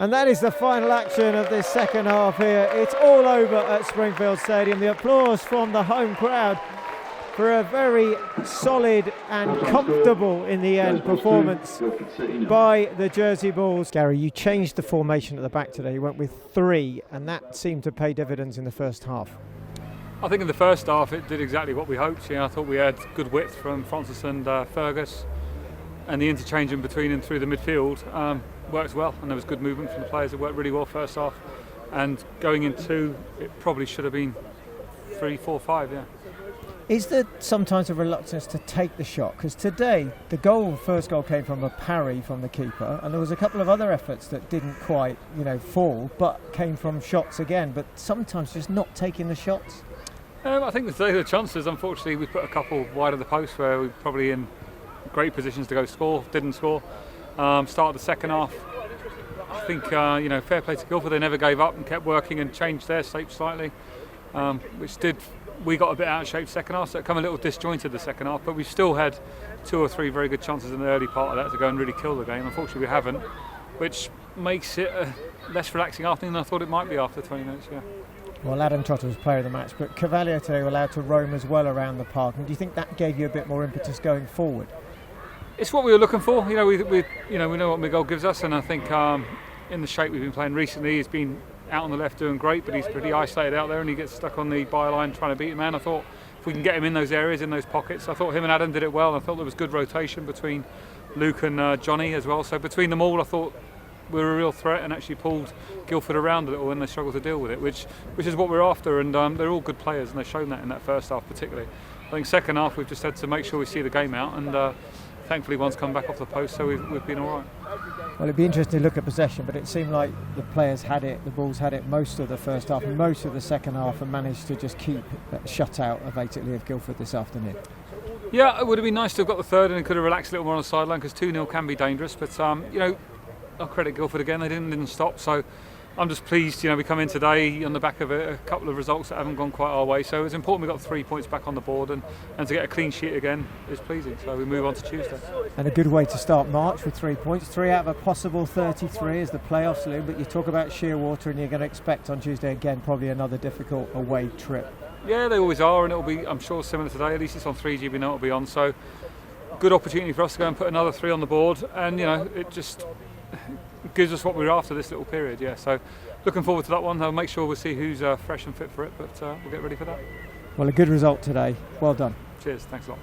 And that is the final action of this second half here. It's all over at Springfield Stadium. The applause from the home crowd for a very solid and comfortable, in the end, performance by the Jersey Bulls. Gary, you changed the formation at the back today. You went with 3, and that seemed to pay dividends in the first half. I think in the first half it did exactly what we hoped. I thought we had good width from Francis and Fergus, and the interchange in between and through the midfield worked well, and there was good movement from the players. It worked really well first half, and going into it probably should have been 3, 4, 5. Yeah. Is there sometimes a reluctance to take the shot? Because today the first goal came from a parry from the keeper, and there was a couple of other efforts that didn't quite, fall, but came from shots again. But sometimes just not taking the shots. I think today the chances. Unfortunately, we put a couple wide of the post where we were probably in great positions to go score. Didn't score. Started the second half. I think fair play to Guildford. They never gave up and kept working and changed their shape slightly, which did. We got a bit out of shape second half, so it came a little disjointed the second half. But we still had 2 or 3 very good chances in the early part of that to go and really kill the game. Unfortunately, we haven't, which makes it a less relaxing afternoon than I thought it might be after 20 minutes. Yeah. Well, Adam Trotter was player of the match, but Cavalier today were allowed to roam as well around the park. And do you think that gave you a bit more impetus going forward? It's what we were looking for. We know what Miguel gives us, and I think in the shape we've been playing recently, he's been out on the left doing great, but he's pretty isolated out there, and he gets stuck on the byline trying to beat a man. I thought if we can get him in those areas, in those pockets, I thought him and Adam did it well. I thought there was good rotation between Luke and Johnny as well. So between them all, I thought we were a real threat and actually pulled Guildford around a little when they struggled to deal with it, which is what we're after. And they're all good players, and they've shown that in that first half particularly. I think second half we've just had to make sure we see the game out, and thankfully one's come back off the post, so we've been all right. Well, it'd be interesting to look at possession, but it seemed like the players had it, the Bulls had it most of the first half and most of the second half, and managed to just keep that shutout basically of Guildford this afternoon. Yeah, it would have been nice to have got the third and could have relaxed a little more on the sideline, because 2-0 can be dangerous, but I'll credit Guildford again, they didn't stop, so I'm just pleased, we come in today on the back of a couple of results that haven't gone quite our way, so it's important we got 3 points back on the board, and to get a clean sheet again is pleasing, so we move on to Tuesday. And a good way to start March with 3 points, 3 out of a possible 33 as the playoffs loom, but you talk about Shearwater and you're going to expect on Tuesday again probably another difficult away trip. Yeah, they always are, and it'll be, I'm sure, similar today. At least it's on 3G, we know it'll be on, so good opportunity for us to go and put another 3 on the board, and it just gives us what we're after this little period. Yeah, so looking forward to that one. I'll make sure we'll see who's fresh and fit for it, but we'll get ready for that. Well, a good result today. Well done. Cheers, thanks a lot.